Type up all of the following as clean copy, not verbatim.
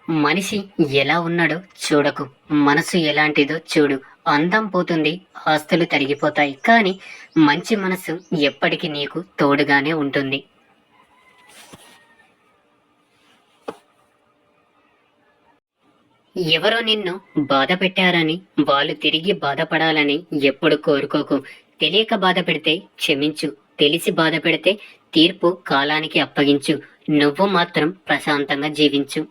మనిషి ఎలా ఉన్నాడో చూడకు, మనసు ఎలాంటిదో చూడు. అందం పోతుంది, ఆస్తులు తరిగిపోతాయి, కానీ మంచి మనసు ఎప్పటికీ నీకు తోడుగానే ఉంటుంది. ఎవరో నిన్ను బాధ పెట్టారని వాళ్ళు తిరిగి బాధపడాలని ఎప్పుడు కోరుకోకు. తెలియక బాధ పెడితే క్షమించు, తెలిసి బాధ పెడితే తీర్పు కాలానికి అప్పగించు. నువ్వు మాత్రం ప్రశాంతంగా జీవించు.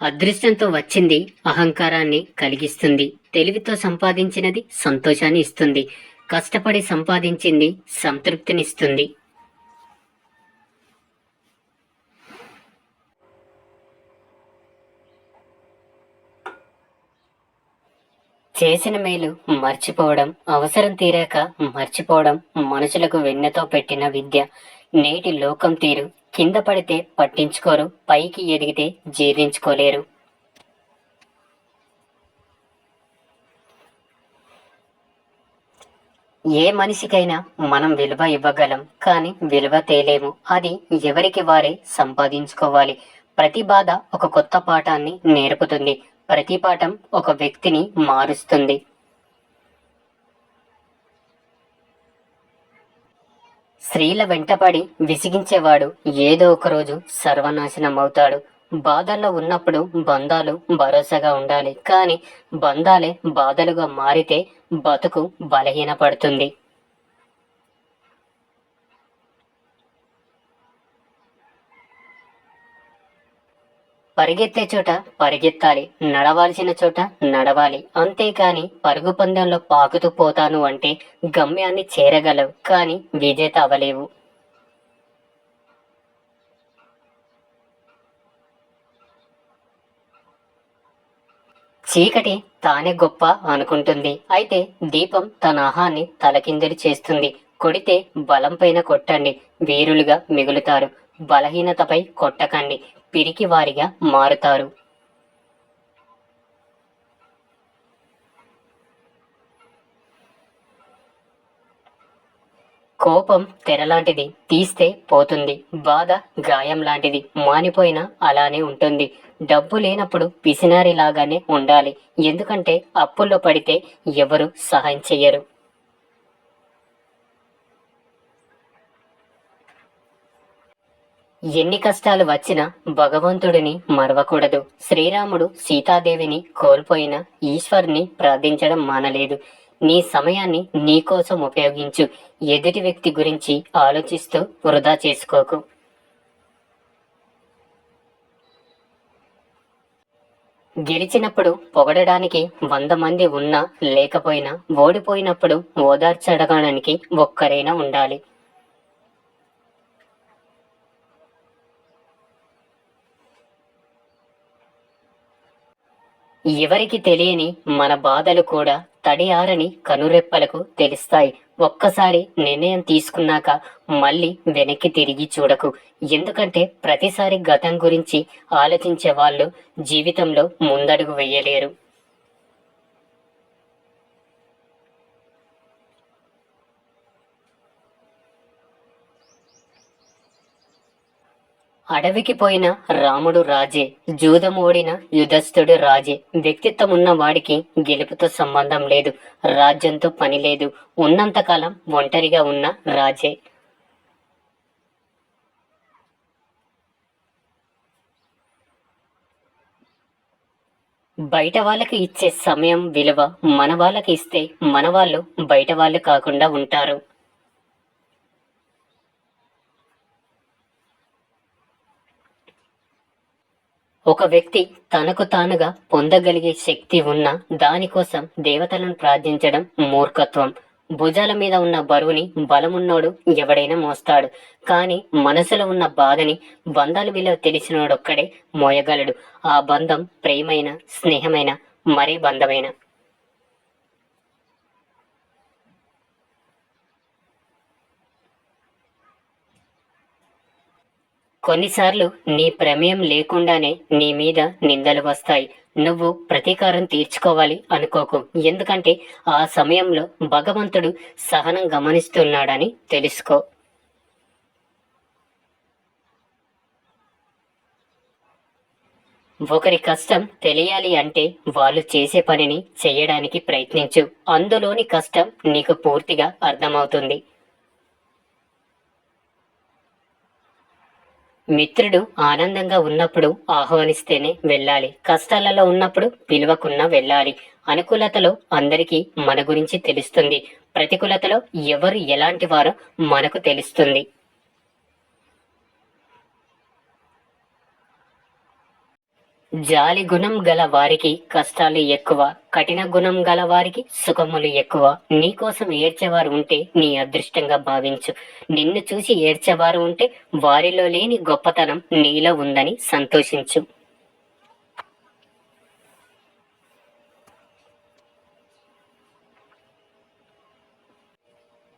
అదృష్టంతో వచ్చింది అహంకారాన్ని కలిగిస్తుంది, తెలివితో సంపాదించినది సంతోషాన్ని ఇస్తుంది, కష్టపడి సంపాదించింది సంతృప్తినిస్తుంది. చేసిన మేలు మర్చిపోవడం, అవసరం తీరాక మర్చిపోవడం మనుషులకు వెన్నెతో పెట్టిన విద్య. నేటి లోకం తీరు, కింద పడితే పట్టించుకోరు, పైకి ఎదిగితే జీర్ణించుకోలేరు. ఏ మనిషికైనా మనం విలువ ఇవ్వగలం, కానీ విలువ తేలేము. అది ఎవరికి వారే సంపాదించుకోవాలి. ప్రతి బాధ ఒక కొత్త పాఠాన్ని నేర్పుతుంది, ప్రతి పాఠం ఒక వ్యక్తిని మారుస్తుంది. స్త్రీల వెంటపడి విసిగించేవాడు ఏదో ఒకరోజు సర్వనాశనం అవుతాడు. బాధల్లో ఉన్నప్పుడు బంధాలు భరోసాగా ఉండాలి, కానీ బంధాలే బాధలుగా మారితే బతుకు బలహీనపడుతుంది. పరిగెత్తే చోట పరిగెత్తాలి, నడవాల్సిన చోట నడవాలి. అంతేకాని పరుగు పందెంలో పాకుతూ పోతాను అంటే గమ్యాన్ని చేరగలవు, కానీ విజేత అవలేవు. చీకటి తానే గొప్ప అనుకుంటుంది, అయితే దీపం తన ఆహాన్ని తలకిందులు చేస్తుంది. కొడితే బలంపైన కొట్టండి, వీరులుగా మిగులుతారు. బలహీనతపై కొట్టకండి, పిరికి వారిగా మారుతారు. కోపం తెరలాంటిది, తీస్తే పోతుంది. బాధ గాయం లాంటిది, మానిపోయినా అలానే ఉంటుంది. డబ్బు లేనప్పుడు పిసినారి లాగానే ఉండాలి, ఎందుకంటే అప్పుల్లో పడితే ఎవరు సహాయం చెయ్యరు. ఎన్ని కష్టాలు వచ్చినా భగవంతుడిని మరవకూడదు. శ్రీరాముడు సీతాదేవిని కోల్పోయిన ఈశ్వరుని ప్రార్థించడం మానలేదు. నీ సమయాన్ని నీకోసం ఉపయోగించు, ఎదుటి వ్యక్తి గురించి ఆలోచిస్తూ వృధా చేసుకోకు. గెలిచినప్పుడు పొగడడానికి 100 మంది ఉన్నా లేకపోయినా, ఓడిపోయినప్పుడు ఓదార్చడానికి ఒక్కరైనా ఉండాలి. ఎవరికి తెలియని మన బాధలు కూడా తడి ఆరని కనురెప్పలకు తెలుస్తాయి. ఒక్కసారి నిర్ణయం తీసుకున్నాక మళ్ళీ వెనక్కి తిరిగి చూడకు, ఎందుకంటే ప్రతిసారి గతం గురించి ఆలోచించే వాళ్ళు జీవితంలో ముందడుగు వేయలేరు. అడవికి పోయిన రాముడు రాజే, జూదం ఓడిన యుధస్థుడు రాజే. వ్యక్తిత్వం ఉన్న వాడికి గెలుపుతో సంబంధం లేదు, రాజ్యంతో పని లేదు. ఉన్నంతకాలం ఒంటరిగా ఉన్న రాజే. బయట వాళ్ళకి ఇచ్చే సమయం విలువ మన వాళ్ళకి ఇస్తే మన వాళ్ళు బయట వాళ్ళు కాకుండా ఉంటారు. ఒక వ్యక్తి తనకు తానుగా పొందగలిగే శక్తి ఉన్న దానికోసం దేవతలను ప్రార్థించడం మూర్ఖత్వం. భుజాల మీద ఉన్న బరువుని బలమున్నోడు ఎవడైనా మోస్తాడు, కానీ మనసులో ఉన్న బాధని బంధాల విలువ తెలిసినోడొక్కడే మోయగలడు. ఆ బంధం ప్రేమైన, స్నేహమైన, మరే బంధమైన. కొన్నిసార్లు నీ ప్రమేయం లేకుండానే నీ మీద నిందలు వస్తాయి. నువ్వు ప్రతీకారం తీర్చుకోవాలి అనుకోకు, ఎందుకంటే ఆ సమయంలో భగవంతుడు సహనం గమనిస్తున్నాడని తెలుసుకో. ఒకరి కష్టం తెలియాలి అంటే వాళ్ళు చేసే పనిని చేయడానికి ప్రయత్నించు. అందులోని కష్టం నీకు పూర్తిగా అర్థమవుతుంది. మిత్రుడు ఆనందంగా ఉన్నప్పుడు ఆహ్వానిస్తేనే వెళ్ళాలి. కష్టాలలో ఉన్నప్పుడు పిలవకున్నా వెళ్ళాలి. అనుకూలతలో అందరికీ మన గురించి తెలుస్తుంది. ప్రతికూలతలో ఎవరు ఎలాంటి వారో మనకు తెలుస్తుంది. జాలి గుణం గల వారికి కష్టాలు ఎక్కువ, కఠిన గుణం గల వారికి సుఖములు ఎక్కువ. నీకోసం ఏడ్చేవారు ఉంటే నీ అదృష్టంగా భావించు. నిన్ను చూసి ఏడ్చేవారు ఉంటే వారిలో లేని గొప్పతనం నీలో ఉందని సంతోషించు.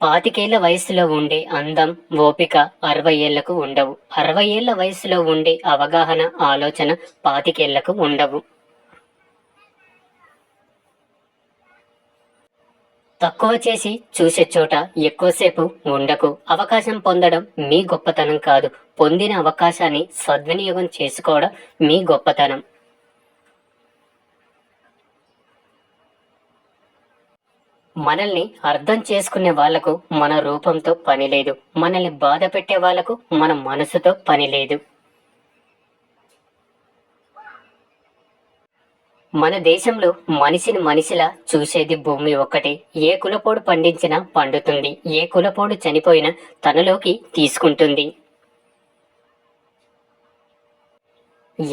పాతికేళ్ల వయసులో ఉండే అందం, ఓపిక 60 ఏళ్లకు ఉండవు. 60 ఏళ్ల వయసులో ఉండే అవగాహన, ఆలోచన 25 ఉండవు. తక్కువ చేసి చూసే చోట ఎక్కువసేపు ఉండకు. అవకాశం పొందడం మీ గొప్పతనం కాదు, పొందిన అవకాశాన్ని సద్వినియోగం చేసుకోవడం మీ గొప్పతనం. మనల్ని అర్థం చేసుకునే వాళ్లకు మన రూపంతో పని లేదు. మనల్ని బాధ పెట్టే వాళ్లకు మన మనసుతో పని లేదు. మన దేశంలో మనిషిని మనిషిలా చూసేది భూమి ఒక్కటే. ఏ కులపోడు పండించినా పండుతుంది, ఏ కులపోడు చనిపోయినా తనలోకి తీసుకుంటుంది.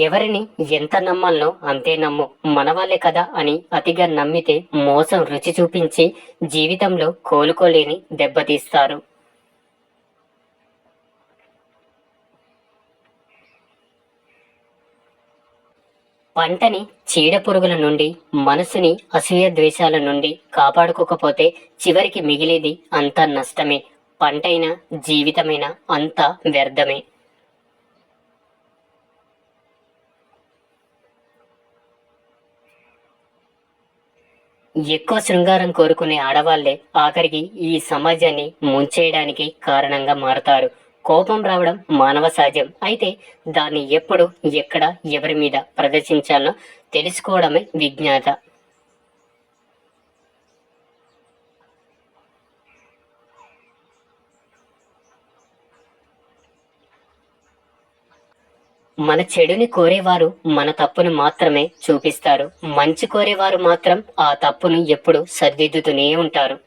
ఎవరిని ఎంత నమ్మాలనో అంతే నమ్ము. మనవాళ్లే కదా అని అతిగా నమ్మితే మోసం రుచి చూపించి జీవితంలో కోలుకోలేని దెబ్బతీస్తారు. పంటని చీడపురుగుల నుండి, మనసుని అసూయ ద్వేషాల నుండి కాపాడుకోకపోతే చివరికి మిగిలేది అంతా నష్టమే. పంటైనా జీవితమైనా అంతా వ్యర్థమే. ఎక్కువ శృంగారం కోరుకునే ఆడవాళ్లే ఆఖరికి ఈ సమాజాన్ని ముంచేయడానికి కారణంగా మారతారు. కోపం రావడం మానవ సహజం. అయితే దాన్ని ఎప్పుడు, ఎక్కడ, ఎవరి మీద ప్రదర్శించాలో తెలుసుకోవడమే విజ్ఞాత. మన చెడుని కోరేవారు మన తప్పును మాత్రమే చూపిస్తారు. మంచి కోరేవారు మాత్రం ఆ తప్పును ఎప్పుడు సరిదిద్దుతూనే ఉంటారు.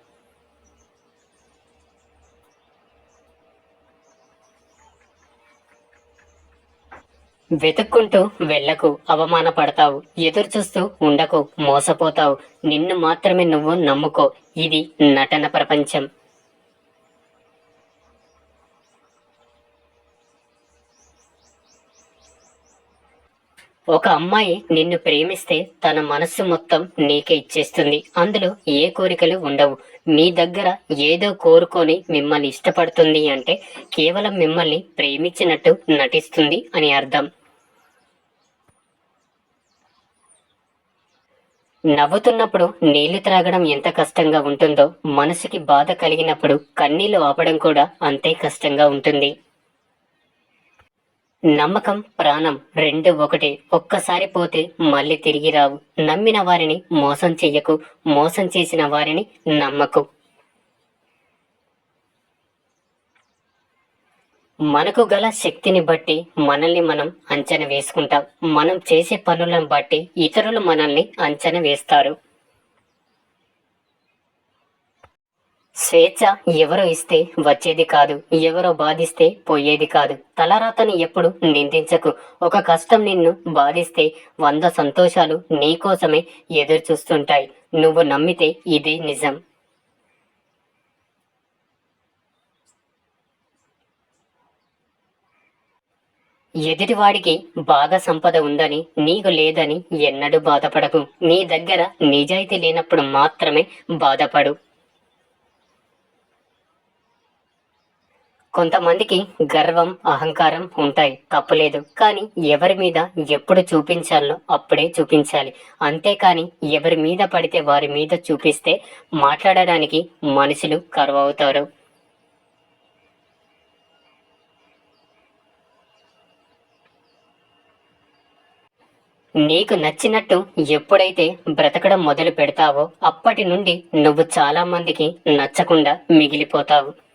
వెతుక్కుంటూ వెళ్లకు, అవమానపడతావు. ఎదురు చూస్తూ ఉండకు, మోసపోతావు. నిన్ను మాత్రమే నువ్వు నమ్ముకో. ఇది నటన ప్రపంచం. ఒక అమ్మాయి నిన్ను ప్రేమిస్తే తన మనస్సు మొత్తం నీకే ఇచ్చేస్తుంది. అందులో ఏ కోరికలు ఉండవు. మీ దగ్గర ఏదో కోరుకొని మిమ్మల్ని ఇష్టపడుతుంది అంటే కేవలం మిమ్మల్ని ప్రేమించినట్టు నటిస్తుంది అని అర్థం. నవ్వుతున్నప్పుడు నీళ్లు త్రాగడం ఎంత కష్టంగా ఉంటుందో, మనసుకి బాధ కలిగినప్పుడు కన్నీళ్లు ఆపడం కూడా అంతే కష్టంగా ఉంటుంది. నమ్మకం, ప్రాణం రెండు ఒకటే. ఒక్కసారి పోతే మళ్ళీ తిరిగి రావు. నమ్మిన వారిని మోసం చెయ్యకు, మోసం చేసిన వారిని నమ్మకు. మనకు గల శక్తిని బట్టి మనల్ని మనం అంచనా వేసుకుంటాం. మనం చేసే పనులను బట్టి ఇతరులు మనల్ని అంచనా వేస్తారు. స్వేచ్ఛ ఎవరో ఇస్తే వచ్చేది కాదు, ఎవరో బాధిస్తే పోయేది కాదు. తలరాతని ఎప్పుడు నిందించకు. ఒక కష్టం నిన్ను బాధిస్తే 100 సంతోషాలు నీకోసమే ఎదురు చూస్తుంటాయి. నువ్వు నమ్మితే ఇదే నిజం. ఎదుటివాడికి బాగా సంపద ఉందని, నీకు లేదని ఎన్నడూ బాధపడకు. నీ దగ్గర నిజాయితీ లేనప్పుడు మాత్రమే బాధపడు. కొంతమందికి గర్వం, అహంకారం ఉంటాయి, తప్పులేదు. కానీ ఎవరి మీద ఎప్పుడు చూపించాలో అప్పుడే చూపించాలి. అంతేకాని ఎవరి మీద పడితే వారి మీద చూపిస్తే మాట్లాడడానికి మనుషులు కరువవుతారు. నీకు నచ్చినట్టు ఎప్పుడైతే బ్రతకడం మొదలు పెడతావో అప్పటి నుండి నువ్వు చాలా మందికి నచ్చకుండా మిగిలిపోతావు.